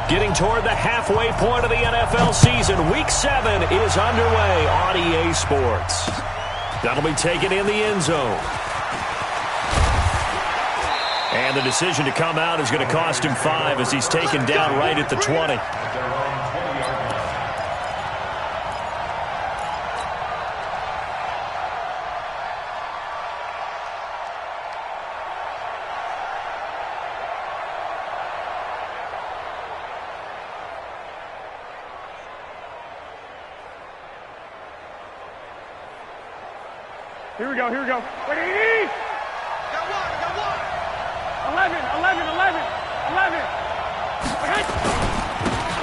Getting toward the halfway point of the NFL season. Week 7 is underway on EA Sports. That'll be taken in the end zone. And the decision to come out is going to cost him 5 as he's taken down right at the 20. Here we go, here we go. Wait, 80! Got one. 11.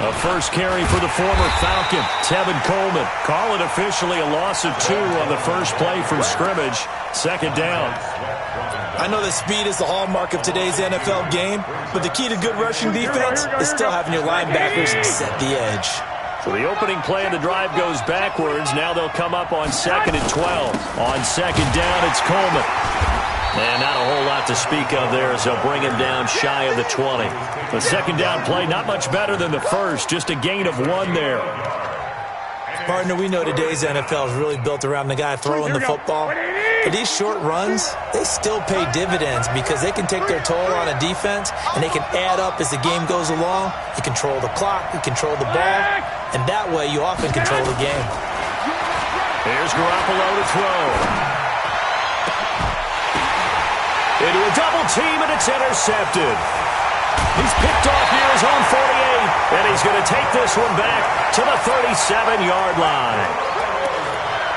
A first carry for the former Falcon, Tevin Coleman. Call it officially a loss of 2 on the first play from scrimmage. Second down. I know that speed is the hallmark of today's NFL game, but the key to good rushing defense is still having your linebackers set the edge. So the opening play of the drive goes backwards. Now they'll come up on 2nd and 12. On second down, it's Coleman. And not a whole lot to speak of there as they'll bring him down shy of the 20. The second down play, not much better than the first. Just a gain of 1 there. Partner, we know today's NFL is really built around the guy throwing the football. But these short runs, they still pay dividends because they can take their toll on a defense and they can add up as the game goes along. You control the clock, you control the ball, and that way you often control the game. Here's Garoppolo to throw. Into a double team, and it's intercepted. He's picked off near his own 48, and he's going to take this one back to the 37-yard line.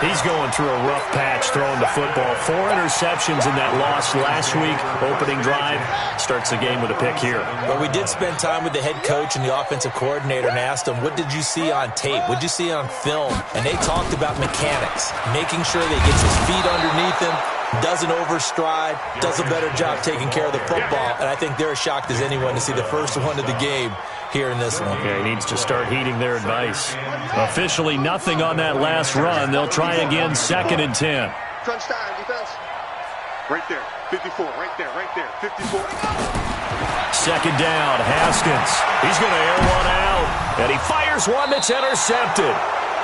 He's going through a rough patch throwing the football. 4 interceptions in that loss last week. Opening drive starts the game with a pick here. Well, we did spend time with the head coach and the offensive coordinator and asked them, what did you see on tape? What did you see on film? And they talked about mechanics, making sure that he gets his feet underneath him, doesn't overstride, does a better job taking care of the football. And I think they're as shocked as anyone to see the first one of the game here in this one. Yeah, he needs to start heeding their advice. Officially nothing on that last run. They'll try again, 2nd and 10. Crunch time, defense. Right there, 54, right there, 54. Second down, Haskins. He's going to air one out, and he fires one that's intercepted.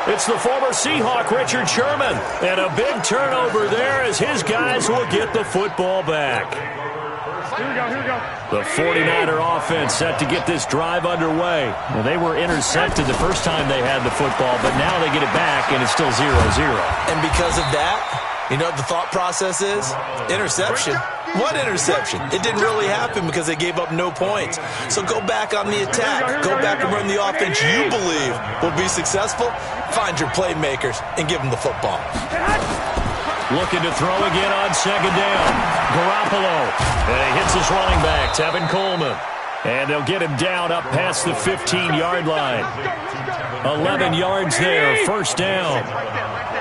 It's the former Seahawk, Richard Sherman, and a big turnover there as his guys will get the football back. Here we go. The 49er offense set to get this drive underway. Well, they were intercepted the first time they had the football, but now they get it back, and it's still 0-0. And because of that, you know what the thought process is? Interception. What interception? It didn't really happen because they gave up no points. So go back on the attack. Go back and run the offense you believe will be successful. Find your playmakers and give them the football. Looking to throw again on second down. Garoppolo. And he hits his running back, Tevin Coleman. And they'll get him down up past the 15-yard line. 11 yards there, first down.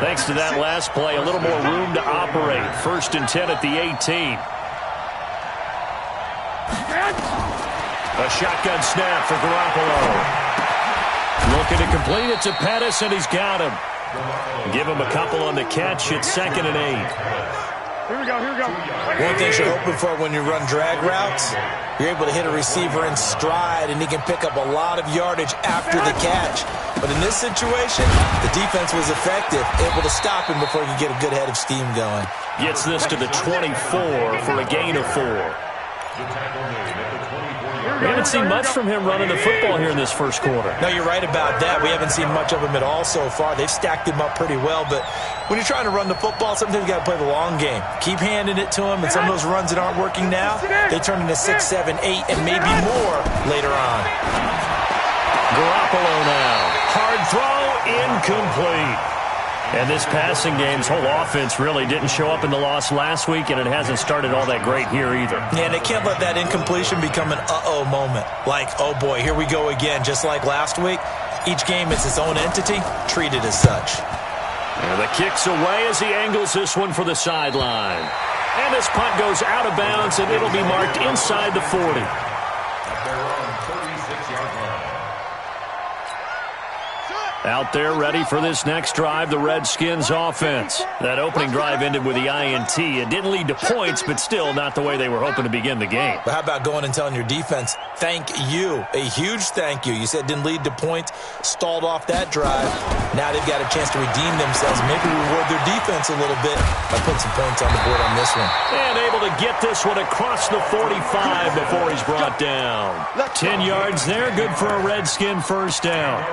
Thanks to that last play, a little more room to operate. 1st and 10 at the 18. A shotgun snap for Garoppolo. Looking to complete it to Pettis, and he's got him. Give him a couple on the catch. It's 2nd and 8. Here we go. One thing you're hoping for when you run drag routes, you're able to hit a receiver in stride, and he can pick up a lot of yardage after the catch. But in this situation, the defense was effective, able to stop him before he could get a good head of steam going. Gets this to the 24 for a gain of 4. We haven't seen much from him running the football here in this first quarter. No, you're right about that. We haven't seen much of him at all so far. They've stacked him up pretty well, but when you're trying to run the football, sometimes you got to play the long game. Keep handing it to him, and some of those runs that aren't working now, they turn into 6, 7, 8, and maybe more later on. Garoppolo now. Hard throw, incomplete. And this passing game's whole offense really didn't show up in the loss last week, and it hasn't started all that great here either. Yeah, and they can't let that incompletion become an uh-oh moment. Like, oh boy, here we go again. Just like last week, each game is its own entity, treated as such. And the kick's away as he angles this one for the sideline. And this punt goes out of bounds, and it'll be marked inside the 40. Out there ready for this next drive, the Redskins offense. That opening drive ended with the INT. It didn't lead to points, but still not the way they were hoping to begin the game. But how about going and telling your defense, thank you. A huge thank you. You said didn't lead to points, stalled off that drive. Now they've got a chance to redeem themselves, maybe reward their defense a little bit by putting some points on the board on this one. And able to get this one across the 45 before he's brought down. 10 yards there, good for a Redskin first down.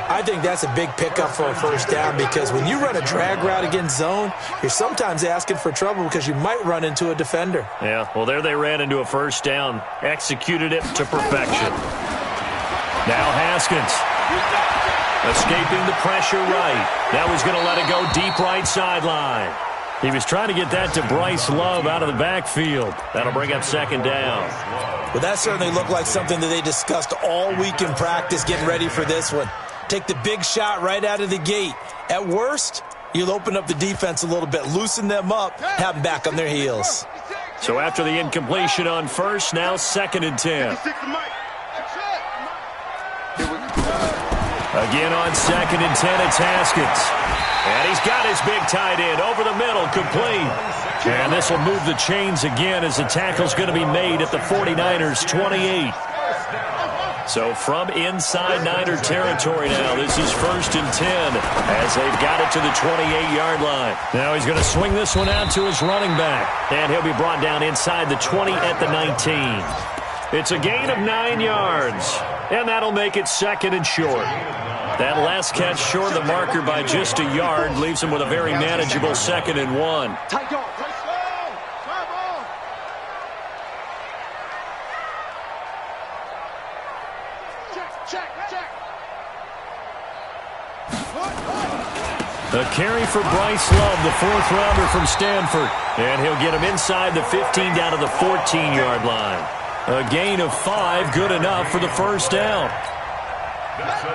I think that's a big pickup for a first down because when you run a drag route against zone, you're sometimes asking for trouble because you might run into a defender. Yeah, well, there they ran into a first down. Executed it to perfection. Now Haskins. Escaping the pressure right. Now he's going to let it go deep right sideline. He was trying to get that to Bryce Love out of the backfield. That'll bring up second down. Well, that certainly looked like something that they discussed all week in practice getting ready for this one. Take the big shot right out of the gate. At worst, you'll open up the defense a little bit, loosen them up, have them back on their heels. So after the incompletion on first, now 2nd and 10. Again on 2nd and 10, it's Haskins. And he's got his big tight end over the middle, complete. And this will move the chains again as the tackle's going to be made at the 49ers' 28. So from inside Niner territory now, this is 1st and 10 as they've got it to the 28-yard line. Now he's going to swing this one out to his running back, and he'll be brought down inside the 20 at the 19. It's a gain of 9 yards, and that'll make it 2nd and short. That last catch short of the marker by just a yard leaves him with a very manageable 2nd and 1. A carry for Bryce Love, the 4th-rounder from Stanford. And he'll get him inside the 15 down to the 14-yard line. A gain of 5, good enough for the first down.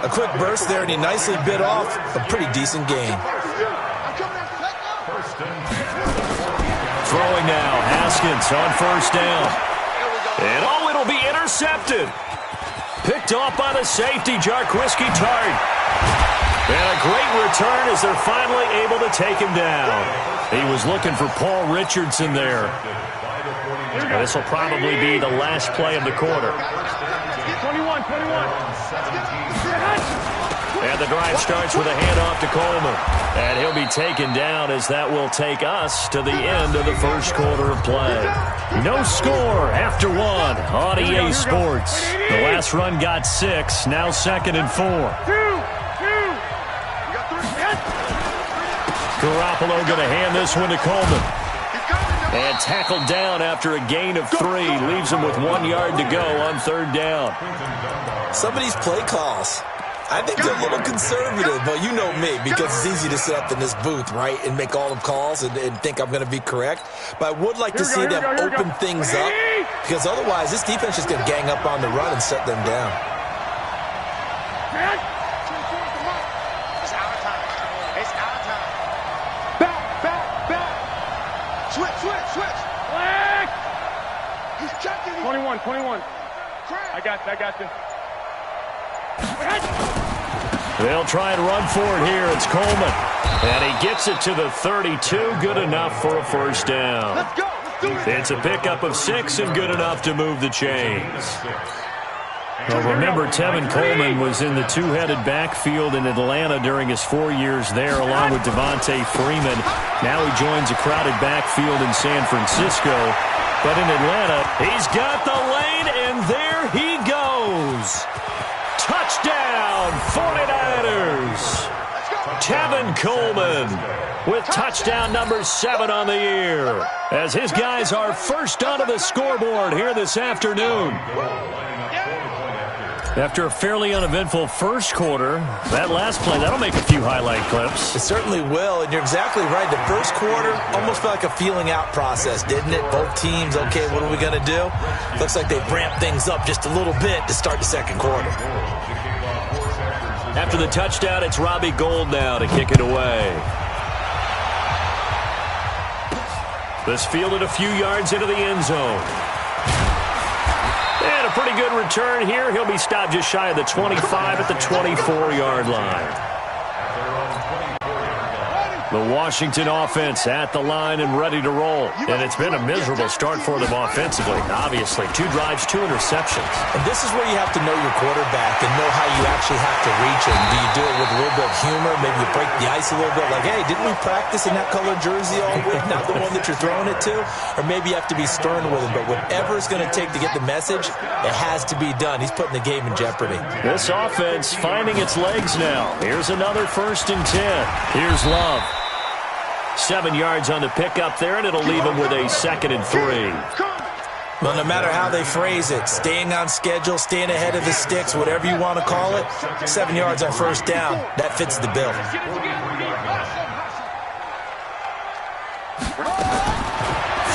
A quick burst there, and he nicely bit off a pretty decent gain. Throwing now, Haskins on first down. And it'll be intercepted. Picked off by the safety, Jarquiski Tart. And a great return as they're finally able to take him down. He was looking for Paul Richardson there. And this will probably be the last play of the quarter. 21. And the drive starts with a handoff to Coleman. And he'll be taken down as that will take us to the end of the first quarter of play. No score after 1 on EA Sports. The last run got 6, now 2nd and 4. Garoppolo going to hand this one to Coleman. And tackled down after a gain of 3. Leaves him with 1 yard to go on 3rd down. Some of these play calls, I think they're a little conservative, but you know me, because it's easy to sit up in this booth, right, and make all the calls and think I'm going to be correct. But I would like to see them open things up, because otherwise this defense is going to gang up on the run and shut them down. Switch. Black. He's checking. 21. I got this. They'll try and run for it here. It's Coleman. And he gets it to the 32. Good enough for a first down. Let's go. It's a pickup of 6 and good enough to move the chains. Well, remember, Tevin Coleman was in the two-headed backfield in Atlanta during his 4 years there, along with Devontae Freeman. Now he joins a crowded backfield in San Francisco. But in Atlanta, he's got the lane, and there he goes. Touchdown, 49ers. Tevin Coleman with touchdown number 7 on the year, as his guys are first onto the scoreboard here this afternoon. After a fairly uneventful first quarter, that last play, that'll make a few highlight clips. It certainly will, and you're exactly right. The first quarter almost felt like a feeling out process, didn't it? Both teams, okay, what are we going to do? Looks like they've ramped things up just a little bit to start the second quarter. After the touchdown, it's Robbie Gould now to kick it away. This fielded a few yards into the end zone. And a pretty good return here. He'll be stopped just shy of the 25 at the 24-yard line. The Washington offense at the line and ready to roll. And it's been a miserable start for them offensively. Obviously, 2 drives, 2 interceptions. And this is where you have to know your quarterback and know how you actually have to reach him. Do you do it with a little bit of humor? Maybe you break the ice a little bit like, hey, didn't we practice in that color jersey all week? Not the one that you're throwing it to? Or maybe you have to be stern with him. But whatever it's going to take to get the message, it has to be done. He's putting the game in jeopardy. This offense finding its legs now. Here's another 1st and 10. Here's Love. 7 yards on the pickup there, and it'll leave him with a 2nd and 3. Well, no matter how they phrase it, staying on schedule, staying ahead of the sticks, whatever you want to call it, 7 yards on 1st down, that fits the bill.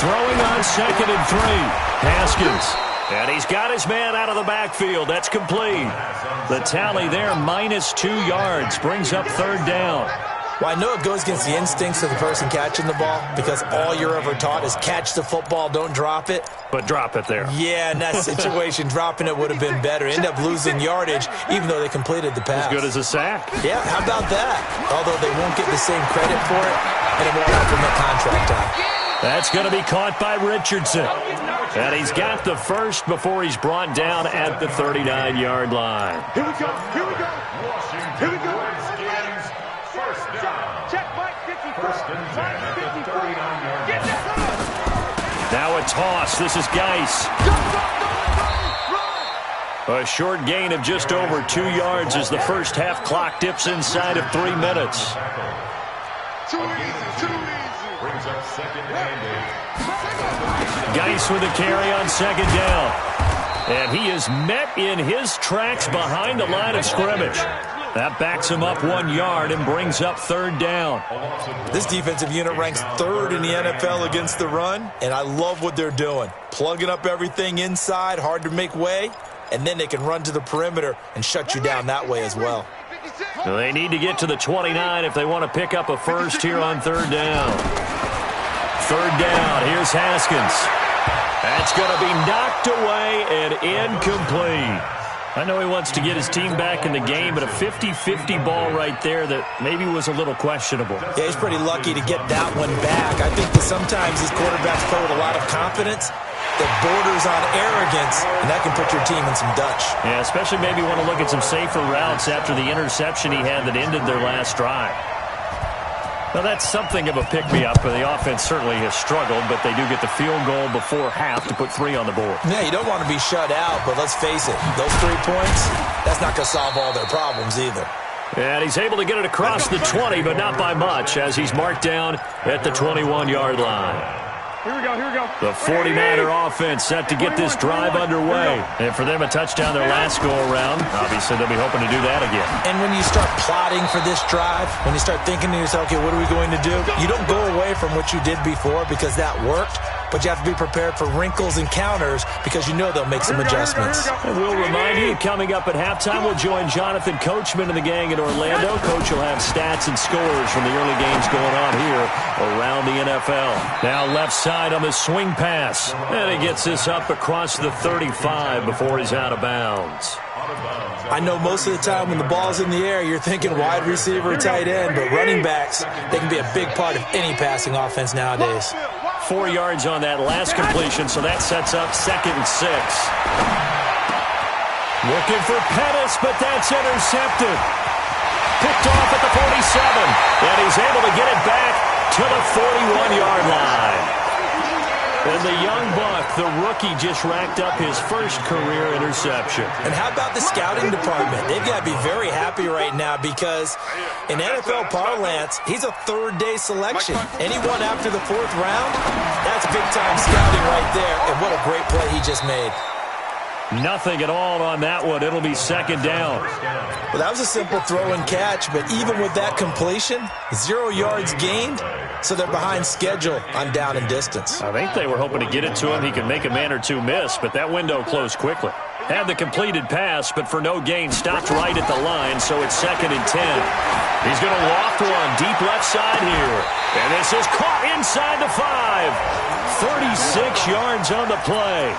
Throwing on 2nd and 3. Haskins. And he's got his man out of the backfield. That's complete. The tally there, -2 yards, brings up 3rd down. Well, I know it goes against the instincts of the person catching the ball because all you're ever taught is catch the football, don't drop it. But drop it there. Yeah, in that situation, dropping it would have been better. End up losing yardage, even though they completed the pass. As good as a sack. Yeah, how about that? Although they won't get the same credit for it, and it won't help them at contract time. That's going to be caught by Richardson. And he's got the first before he's brought down at the 39-yard line. Here we go. Here we go. Here we go. Check Mike 54. Mike 54. Get that. Now a toss. This is Geis. A short gain of just over 2 yards as the first half clock dips inside of 3 minutes. Too easy, too easy. Brings up 2nd and 8. Geis with a carry on 2nd down. And he is met in his tracks behind the line of scrimmage. That backs him up 1 yard and brings up 3rd down. This defensive unit ranks 3rd in the NFL against the run, and I love what they're doing. Plugging up everything inside, hard to make way, and then they can run to the perimeter and shut you down that way as well. Well, they need to get to the 29 if they want to pick up a first here on 3rd down. 3rd down, here's Haskins. That's going to be knocked away and incomplete. I know he wants to get his team back in the game, but a 50-50 ball right there that maybe was a little questionable. Yeah, he's pretty lucky to get that one back. I think that sometimes these quarterbacks play with a lot of confidence that borders on arrogance, and that can put your team in some Dutch. Yeah, especially maybe want to look at some safer routes after the interception he had that ended their last drive. Now, that's something of a pick-me-up. The offense certainly has struggled, but they do get the field goal before half to put 3 on the board. Yeah, you don't want to be shut out, but let's face it, those 3 points, that's not going to solve all their problems either. And he's able to get it across the 20, but not by much, as he's marked down at the 21-yard line. Here we go, here we go. The 49er offense set to get this drive underway. And for them, a touchdown their last go-around. Obviously, they'll be hoping to do that again. And when you start plotting for this drive, when you start thinking to yourself, okay, what are we going to do? You don't go away from what you did before because that worked, but you have to be prepared for wrinkles and counters because you know they'll make some adjustments. And we'll remind you, coming up at halftime, we'll join Jonathan Coachman and the gang in Orlando. Coach will have stats and scores from the early games going on here around the NFL. Now left side on the swing pass. And he gets this up across the 35 before he's out of bounds. I know most of the time when the ball's in the air, you're thinking wide receiver, tight end, but running backs, they can be a big part of any passing offense nowadays. 4 yards on that last completion, so that sets up 2nd and 6. Looking for Pettis, but that's intercepted. Picked off at the 47, and he's able to get it back to the 41-yard line. And the young buck, the rookie, just racked up his first career interception. And how about the scouting department? They've got to be very happy right now because in NFL parlance, he's a 3rd-day selection. Anyone after the 4th round, that's big-time scouting right there. And what a great play he just made. Nothing at all on that one. It'll be 2nd down. Well, that was a simple throw and catch, but even with that completion, 0 yards gained, so they're behind schedule on down and distance. I think they were hoping to get it to him. He could make a man or two miss, but that window closed quickly. Had the completed pass, but for no gain, stopped right at the line, so it's 2nd and 10. He's going to loft one deep left side here. And this is caught inside the 5. 36 yards on the play.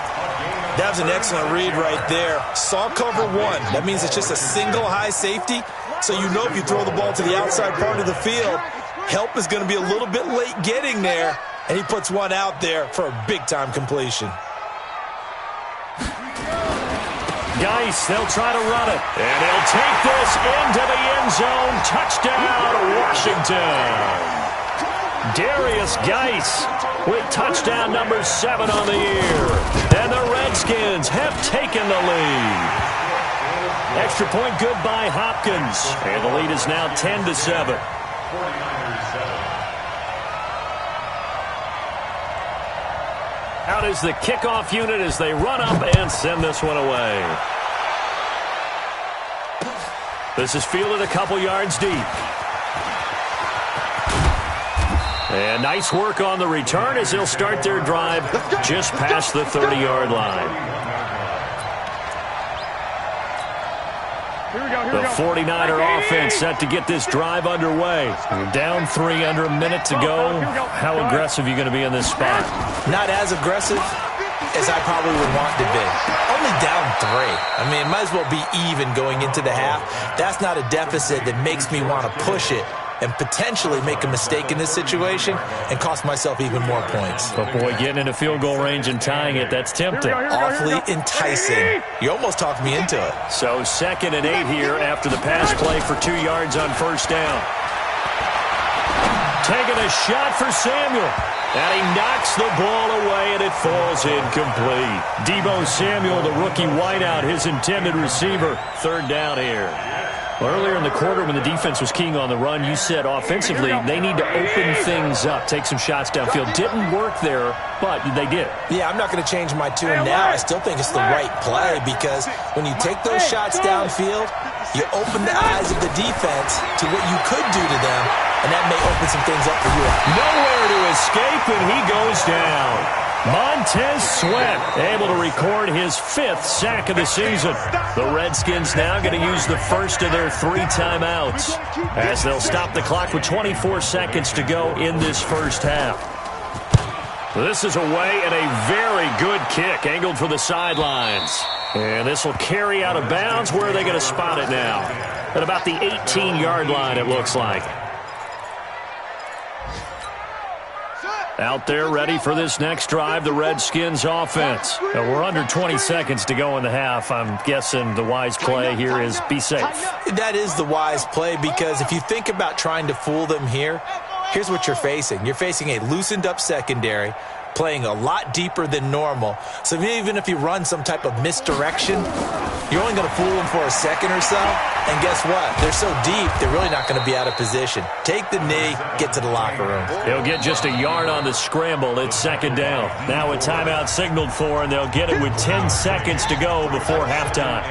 That was an excellent read right there. Saw cover 1. That means it's just a single high safety. So you know if you throw the ball to the outside part of the field, Help is going to be a little bit late getting there, and he puts one out there for a big-time completion. Geis, they'll try to run it. And he'll take this into the end zone. Touchdown, Washington. Darius Geis with touchdown number 7 on the year. And the Redskins have taken the lead. Extra point good by Hopkins. And the lead is now 10-7. Out is the kickoff unit as they run up and send this one away. This is fielded a couple yards deep. And nice work on the return as they'll start their drive just past the 30-yard line. The 49er offense set to get this drive underway. Down 3 under a minute to go. How aggressive are you going to be in this spot? Not as aggressive as I probably would want to be. Only down 3. I mean, it might as well be even going into the half. That's not a deficit that makes me want to push it and potentially make a mistake in this situation and cost myself even more points. But, boy, getting into field goal range and tying it, that's tempting. Awfully enticing. You almost talked me into it. So 2nd and 8 here after the pass play for 2 yards on first down. Taking a shot for Samuel. And he knocks the ball away, and it falls incomplete. Deebo Samuel, the rookie wideout, his intended receiver. 3rd down here. Earlier in the quarter when the defense was keying on the run, you said offensively they need to open things up, take some shots downfield. Didn't work there, but they did. Yeah, I'm not going to change my tune now. I still think it's the right play because when you take those shots downfield, you open the eyes of the defense to what you could do to them, and that may open some things up for you. Nowhere to escape, and he goes down. Montez Sweat able to record his 5th sack of the season. The Redskins now going to use the first of their 3 timeouts as they'll stop the clock with 24 seconds to go in this first half. This is away and a very good kick angled for the sidelines. And this will carry out of bounds. Where are they going to spot it now? At about the 18-yard line, it looks like. Out there ready for this next drive, the Redskins offense. We're under 20 seconds to go in the half. I'm guessing the wise play here is be safe. That is the wise play because if you think about trying to fool them here, here's what you're facing. You're facing a loosened up secondary, playing a lot deeper than normal. So even if you run some type of misdirection, you're only going to fool them for a second or so. And guess what? They're so deep, they're really not going to be out of position. Take the knee, get to the locker room. He'll get just a yard on the scramble. It's 2nd down. Now a timeout signaled for, and they'll get it with 10 seconds to go before halftime.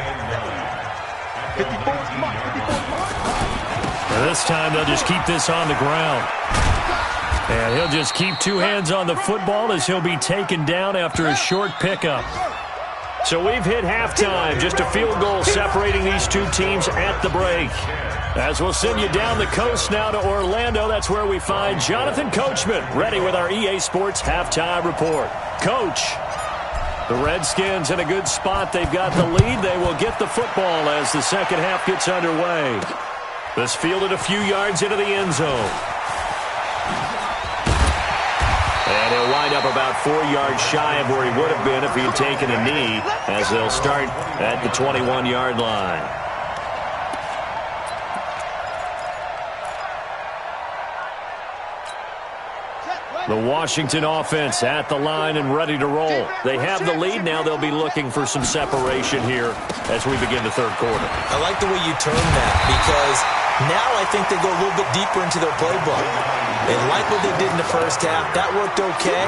And this time they'll just keep this on the ground. And he'll just keep 2 hands on the football as he'll be taken down after a short pickup. So we've hit halftime. Just a field goal separating these 2 teams at the break. As we'll send you down the coast now to Orlando, that's where we find Jonathan Coachman ready with our EA Sports Halftime Report. Coach, the Redskins in a good spot. They've got the lead. They will get the football as the second half gets underway. This fielded a few yards into the end zone. And he'll wind up about 4 yards shy of where he would have been if he had taken a knee as they'll start at the 21-yard line. The Washington offense at the line and ready to roll. They have the lead. Now they'll be looking for some separation here as we begin the third quarter. I like the way you term that because now I think they go a little bit deeper into their playbook. They like what they did in the first half. That worked okay.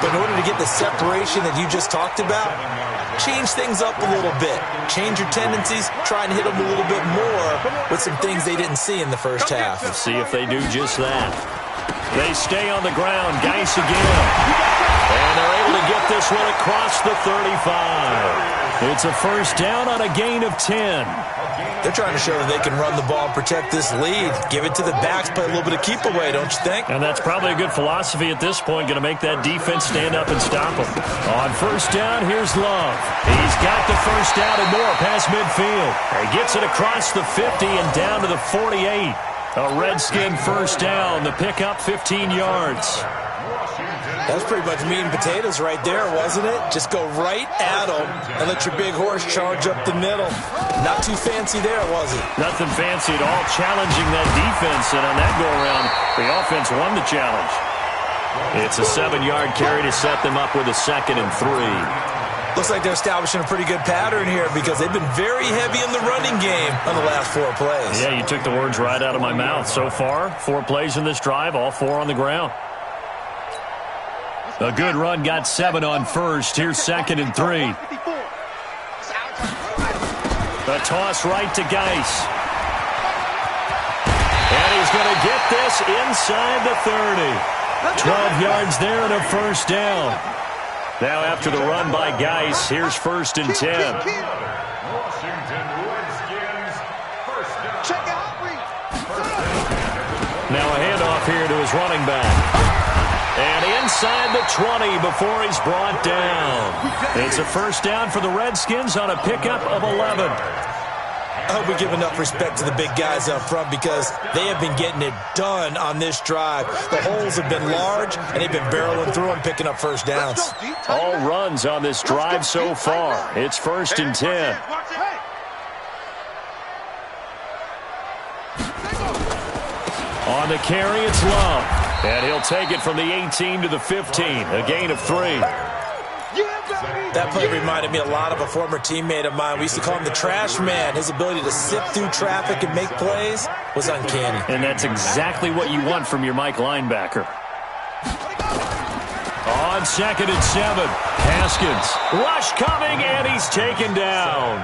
But in order to get the separation that you just talked about, change things up a little bit. Change your tendencies. Try and hit them a little bit more with some things they didn't see in the first half. Let's see if they do just that. They stay on the ground. Geis again. And they're able to get this one across the 35. It's a first down on a gain of 10. They're trying to show that they can run the ball and protect this lead. Give it to the backs, play a little bit of keep away, don't you think? And that's probably a good philosophy at this point, going to make that defense stand up and stop them. On first down, here's Love. He's got the first down and more past midfield. He gets it across the 50 and down to the 48. A Redskin first down. The pickup, 15 yards. That's pretty much meat and potatoes right there, wasn't it? Just go right at them and let your big horse charge up the middle. Not too fancy there, was it? Nothing fancy at all, challenging that defense. And on that go-around, the offense won the challenge. It's a 7-yard carry to set them up with a 2nd and 3. Looks like they're establishing a pretty good pattern here because they've been very heavy in the running game on the last 4 plays. Yeah, you took the words right out of my mouth. So far, 4 plays in this drive, all 4 on the ground. A good run got 7 on first. Here's 2nd and 3. A toss right to Geis. And he's going to get this inside the 30. 12 yards there and a first down. Now after the run by Geis, here's 1st and 10. Now a handoff here to his running back. And inside the 20 before he's brought down. It's a first down for the Redskins on a pickup of 11. I hope we give enough respect to the big guys up front because they have been getting it done on this drive. The holes have been large, and they've been barreling through and picking up first downs. All runs on this drive so far. It's 1st and 10. On the carry, it's Love. And he'll take it from the 18 to the 15. A gain of 3. That play reminded me a lot of a former teammate of mine. We used to call him the trash man. His ability to sift through traffic and make plays was uncanny. And that's exactly what you want from your Mike linebacker. On 2nd and 7, Haskins. Rush coming, and he's taken down.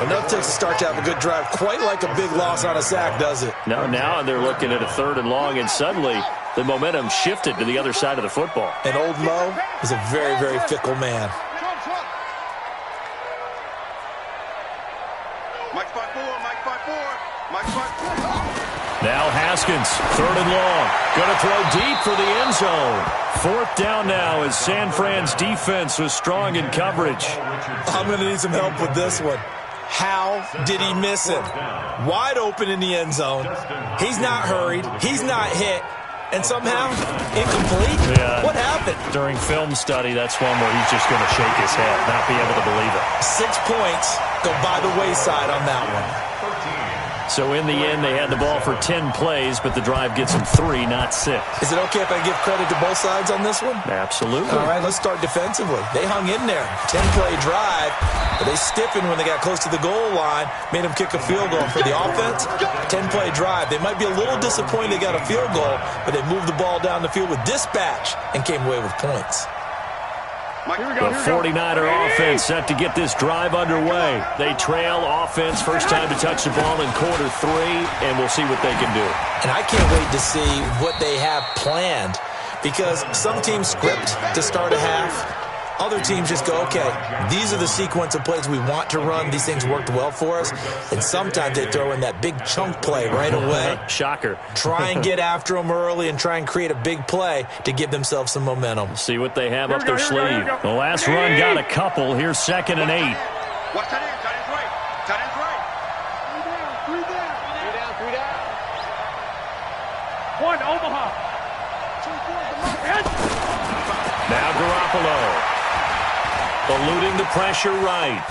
Enough takes to start to have a good drive. Quite like a big loss on a sack, does it? No, now they're looking at a 3rd and long, and suddenly the momentum shifted to the other side of the football. And old Mo is a very, very fickle man. Now Haskins, 3rd and long. Going to throw deep for the end zone. 4th down now as San Fran's defense was strong in coverage. I'm going to need some help with this one. How did he miss him? Wide open in the end zone. He's not hurried. He's not hit. And somehow, incomplete? Yeah. What happened? During film study, that's one where he's just going to shake his head, not be able to believe it. 6 points go by the wayside on that one. So in the end, they had the ball for 10 plays, but the drive gets them 3, not 6. Is it okay if I give credit to both sides on this one? Absolutely. All right, let's start defensively. They hung in there. 10-play drive, but they stiffened when they got close to the goal line, made them kick a field goal. For the offense, 10-play drive. They might be a little disappointed they got a field goal, but they moved the ball down the field with dispatch and came away with points. The 49er offense set to get this drive underway. They trail offense, first time to touch the ball in quarter 3, and we'll see what they can do. And I can't wait to see what they have planned because some teams script to start a half. Other teams just go, okay, these are the sequence of plays we want to run. These things worked well for us. And sometimes they throw in that big chunk play right away. Shocker. Try and get after them early and try and create a big play to give themselves some momentum. See what they have up their sleeve. The last run got a couple. Here's 2nd and 8. Watch that in. Tight end's right. Tight end's right. 3 down. 1, Omaha. Now Garoppolo. Eluding the pressure right.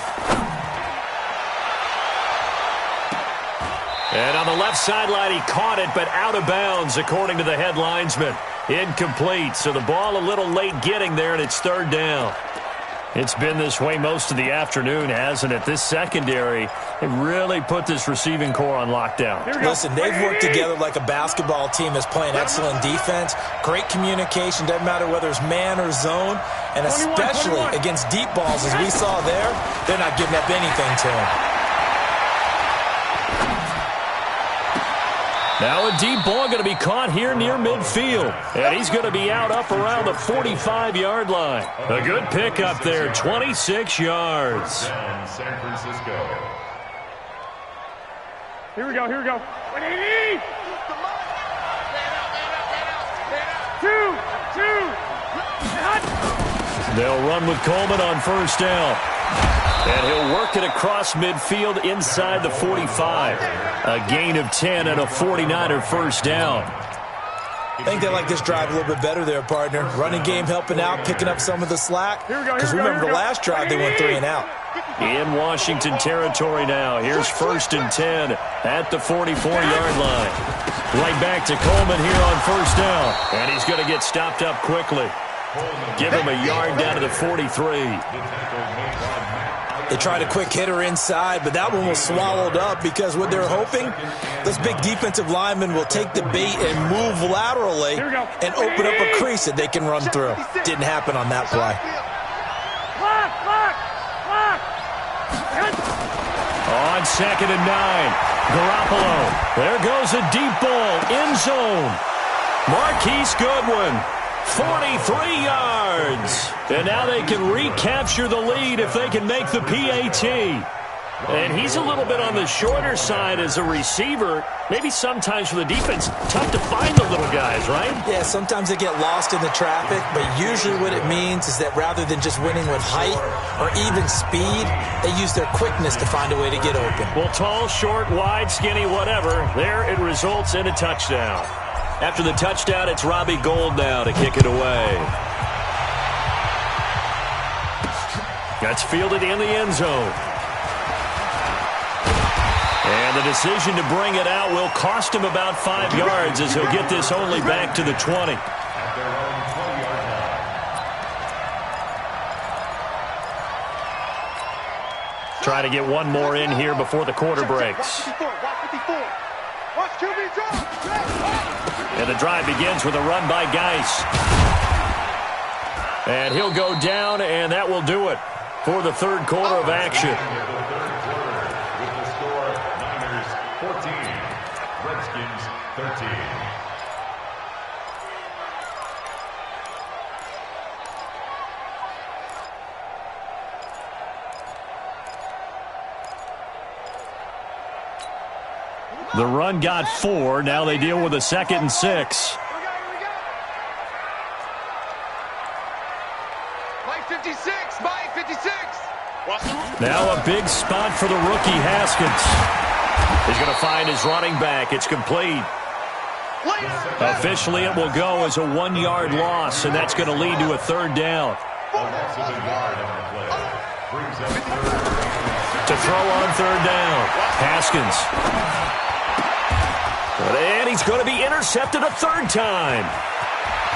And on the left sideline, he caught it, but out of bounds, according to the head linesman. Incomplete, so the ball a little late getting there, and it's 3rd down. It's been this way most of the afternoon, hasn't it? This secondary, they really put this receiving core on lockdown. Listen, they've worked together like a basketball team that's playing excellent defense, great communication, doesn't matter whether it's man or zone, and especially against deep balls, as we saw there, they're not giving up anything to them. Now a deep ball going to be caught here near midfield. And he's going to be out up around the 45-yard line. A good pick up there, 26 yards. San Francisco. Here we go, here we go. 180! 2, 2. They'll run with Coleman on first down. And he'll work it across midfield inside the 45. A gain of 10 and a 49er first down. I think they like this drive a little bit better there, partner. Running game helping out, picking up some of the slack. Because remember the last drive, they went 3 and out. In Washington territory now. Here's first and 10 at the 44-yard line. Right back to Coleman here on first down. And he's going to get stopped up quickly. Give him a yard down to the 43. They tried a quick hitter inside, but that one was swallowed up because what they're hoping, this big defensive lineman will take the bait and move laterally and open up a crease that they can run through. Didn't happen on that play. On second and 9, Garoppolo. There goes a deep ball, end zone. Marquise Goodwin, 43 yards. And now they can recapture the lead if they can make the PAT. And he's a little bit on the shorter side as a receiver. Maybe sometimes for the defense, tough to find the little guys, right? Yeah, sometimes they get lost in the traffic, but usually what it means is that rather than just winning with height or even speed, they use their quickness to find a way to get open. Well, tall, short, wide, skinny, whatever, there it results in a touchdown. After the touchdown, it's Robbie Gould now to kick it away. That's fielded in the end zone. And the decision to bring it out will cost him about 5 yards as he'll get this only back to the 20. Try to get one more in here before the quarter breaks. And the drive begins with a run by Geis. And he'll go down, and that will do it for the third quarter of action. With the score, Niners 14, Redskins 13. The run got 4. Now they deal with a 2nd and 6. Mike 56, Mike 56. Now a big spot for the rookie Haskins. He's going to find his running back. It's complete. Officially, it will go as a 1-yard loss, and that's going to lead to a third down. To throw on third down, Haskins. And he's going to be intercepted a third time.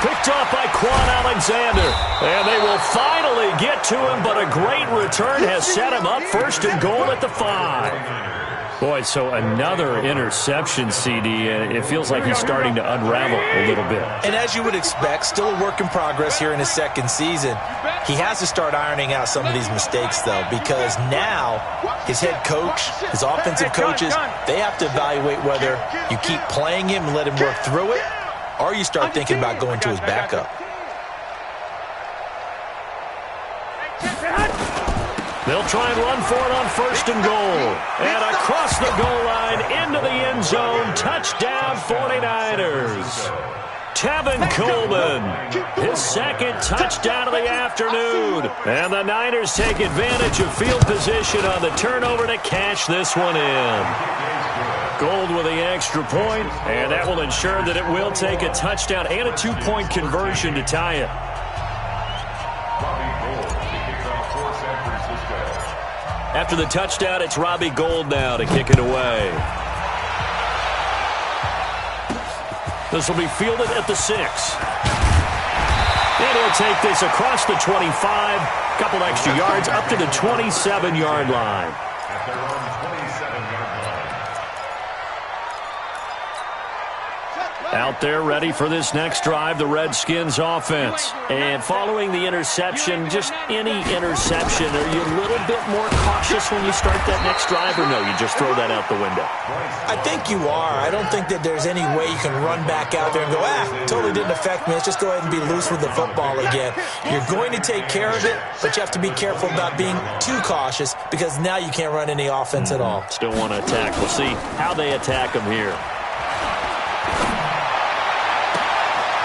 Picked off by Quan Alexander. And they will finally get to him, but a great return has set him up first and goal at the 5. Boy, so another interception, CD. It feels like he's starting to unravel a little bit. And as you would expect, still a work in progress here in his second season. He has to start ironing out some of these mistakes, though, because now his head coach, his offensive coaches, they have to evaluate whether you keep playing him and let him work through it, or you start thinking about going to his backup. They'll try and run for it on first and goal. And across the goal line into the end zone. Touchdown 49ers. Tevin Coleman, his second touchdown of the afternoon. And the Niners take advantage of field position on the turnover to cash this one in. Gould with the extra point, and that will ensure that it will take a touchdown and a 2-point conversion to tie it. After the touchdown, it's Robbie Gould now to kick it away. This will be fielded at the 6. And he'll take this across the 25, couple extra yards up to the 27-yard line. At their own 27-yard line. Out there ready for this next drive, the Redskins offense. And following the interception, just any interception, are you a little bit more cautious when you start that next drive, or no, you just throw that out the window? I think you are. I don't think that there's any way you can run back out there and go, totally didn't affect me. Let's just go ahead and be loose with the football again. You're going to take care of it, but you have to be careful about being too cautious because now you can't run any offense at all. Still want to attack. We'll see how they attack them here.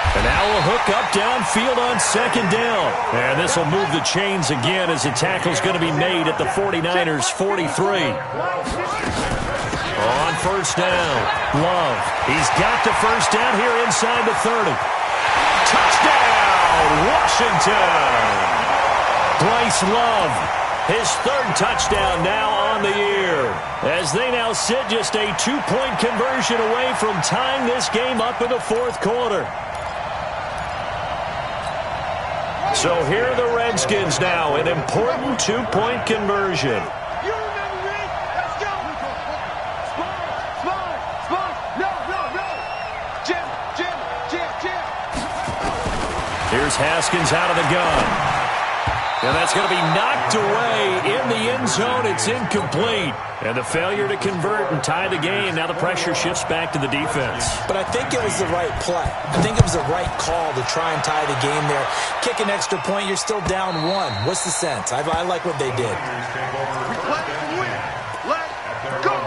And now will hook up downfield on second down. And this will move the chains again as the tackle's going to be made at the 49ers' 43. On first down, Love. He's got the first down here inside the 30. Touchdown, Washington! Bryce Love, his third touchdown now on the year, as they now sit just a 2-point conversion away from tying this game up in the fourth quarter. So here are the Redskins now, an important 2-point conversion. You remember me? Let's go. Spot. No. Jim. Here's Haskins out of the gun. And that's going to be knocked away in the end zone. It's incomplete. And the failure to convert and tie the game. Now the pressure shifts back to the defense. But I think it was the right play. I think it was the right call to try and tie the game there. Kick an extra point, you're still down 1. What's the sense? I like what they did. We play and win. Let's go.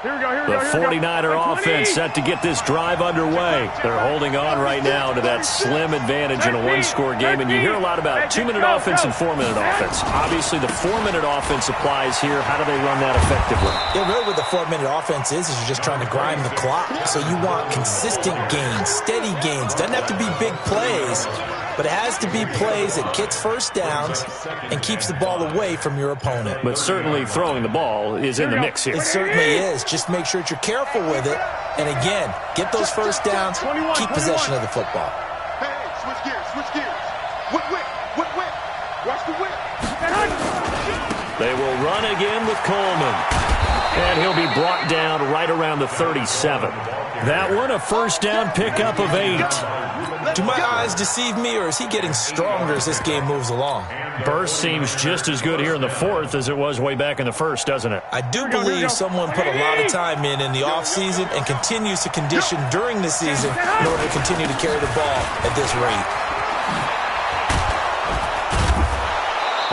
The 49er offense set to get this drive underway. They're holding on right now to that slim advantage in a one-score game. And you hear a lot about 2-minute offense and 4-minute offense. Obviously, the 4-minute offense applies here. How do they run that effectively? Yeah, really what the 4-minute offense is you're just trying to grind the clock. So you want consistent gains, steady gains. Doesn't have to be big plays, but it has to be plays that gets first downs and keeps the ball away from your opponent. But certainly throwing the ball is in the mix here. It certainly is. Just make sure that you're careful with it. And again, get those first downs, keep possession of the football. Hey, switch gears. Whip. Watch the whip. They will run again with Coleman. And he'll be brought down right around the 37. That one, a first down pickup of 8. Do my eyes deceive me, or is he getting stronger as this game moves along? Burst seems just as good here in the fourth as it was way back in the first, doesn't it? I do believe someone put a lot of time in the offseason and continues to condition during the season in order to continue to carry the ball at this rate.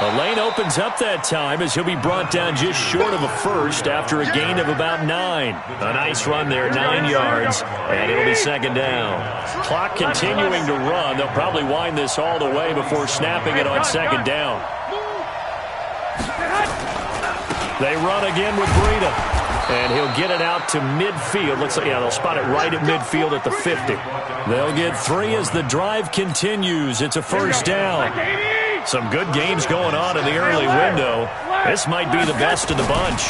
A lane opens up that time as he'll be brought down just short of a first after a gain of about 9. A nice run there, 9 yards, and it'll be second down. Clock continuing to run. They'll probably wind this all the way before snapping it on second down. They run again with Breida, and he'll get it out to midfield. Looks like, they'll spot it right at midfield at the 50. They'll get 3 as the drive continues. It's a first down. Some good games going on in the early window. This might be the best of the bunch.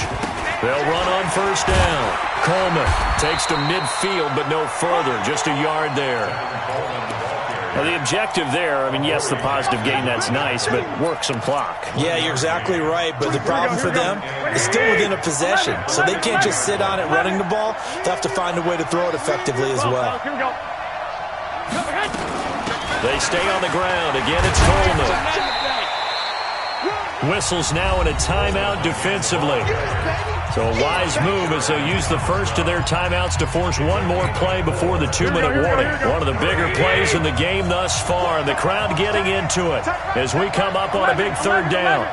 They'll run on first down. Coleman takes to midfield, but no further. Just a yard there. Now the objective there, yes, the positive gain, that's nice, but work some clock. Yeah, you're exactly right, but the problem for them is still within a possession, so they can't just sit on it running the ball. They have to find a way to throw it effectively as well. They stay on the ground. Again, it's Coleman. Whistles now in a timeout defensively. So a wise move as they'll use the first of their timeouts to force one more play before the 2-minute warning. One of the bigger plays in the game thus far, and the crowd getting into it as we come up on a big third down.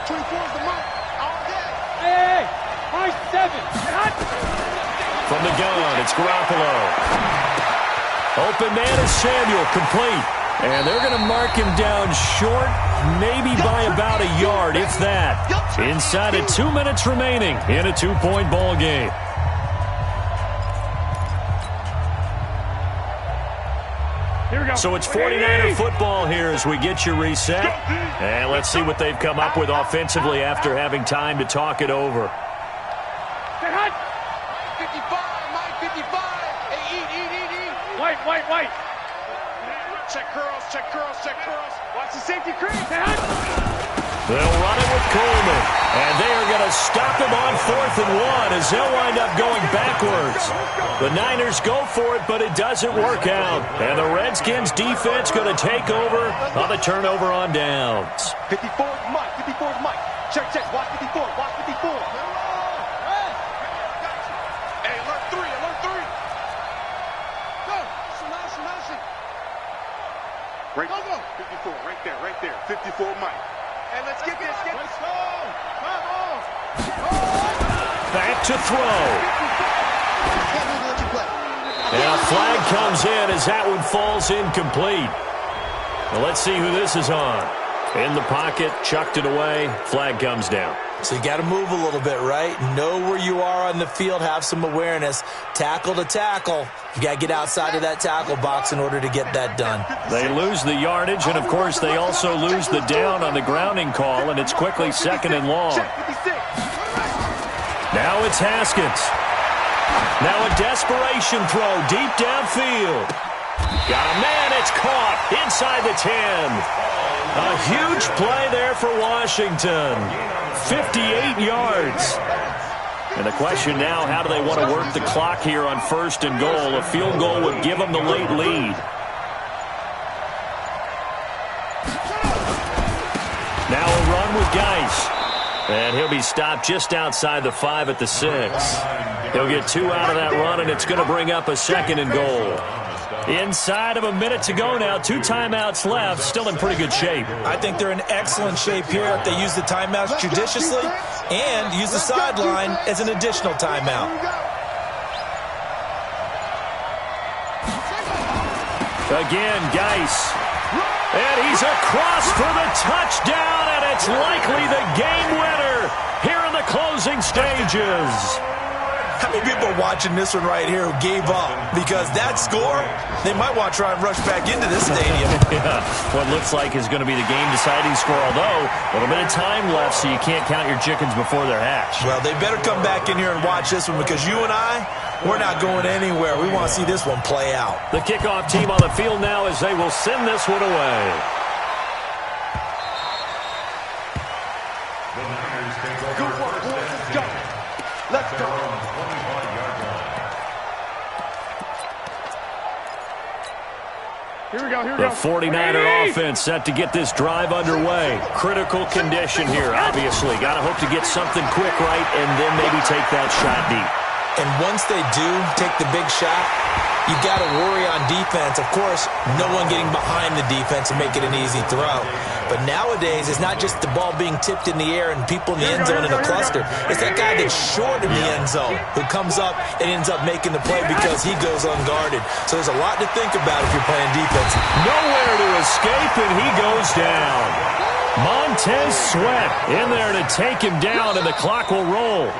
24 is the mark. All day. Hey, 7. From the gun, it's Garoppolo. Open man is Samuel, complete. And they're going to mark him down short, maybe by about a yard, if that. Inside of 2 minutes remaining in a 2-point ball game. Here we go. So it's 49er football here as we get you reset. And let's see what they've come up with offensively after having time to talk it over. 55, Mike, 55. Hey, eat. White. Check curls. Watch the safety crease. They'll run it with Coleman. And they are going to stop him on 4th and 1 as they'll wind up going backwards. The Niners go for it, but it doesn't work out. And the Redskins defense going to take over on the turnover on downs. 54 is Mike. Check. Watch 54. Hey, alert 3. Go. Nelson. Right, 54, right there. 54, Mike. Hey, let's get this. Let's go. Come on. Back to throw. And a flag comes in as that one falls incomplete. Well, let's see who this is on. In the pocket, chucked it away, flag comes down. So you got to move a little bit, right? Know where you are on the field, have some awareness. Tackle to tackle. You got to get outside of that tackle box in order to get that done. They lose the yardage, and of course they also lose the down on the grounding call, and it's quickly 2nd and long. Now it's Haskins. Now a desperation throw deep downfield. Got a man, it's caught inside the 10. A huge play there for Washington. 58 yards. And the question now, how do they want to work the clock here on 1st and goal? A field goal would give them the late lead. Now a run with Geis. And he'll be stopped just outside the 5 at the 6. He'll get 2 out of that run, and it's going to bring up a 2nd and goal. Inside of a minute to go now. 2 timeouts left. Still in pretty good shape. I think they're in excellent shape here if they use the timeouts judiciously and use the sideline as an additional timeout. Again, Geis. And he's across for the touchdown, and it's likely the game winner here in the closing stages. How many people are watching this one right here who gave up? Because that score, they might want to try and rush back into this stadium. Yeah, what looks like is going to be the game-deciding score, although a little bit of time left, so you can't count your chickens before they're hatched. Well, they better come back in here and watch this one, because you and I, we're not going anywhere. We want to see this one play out. The kickoff team on the field now as they will send this one away. The Niners take over. Good work, boys. Let's go. Let's go. Here we go, here we The go. 49er offense set to get this drive underway. Critical condition here, obviously. Got to hope to get something quick right and then maybe take that shot deep. And once they do take the big shot, you got to worry on defense. Of course, no one getting behind the defense and make it an easy throw. But nowadays, it's not just the ball being tipped in the air and people in the end zone in a cluster. It's that guy that's short in the end zone who comes up and ends up making the play because he goes unguarded. So there's a lot to think about if you're playing defense. Nowhere to escape, and he goes down. Montez Sweat in there to take him down, and the clock will roll.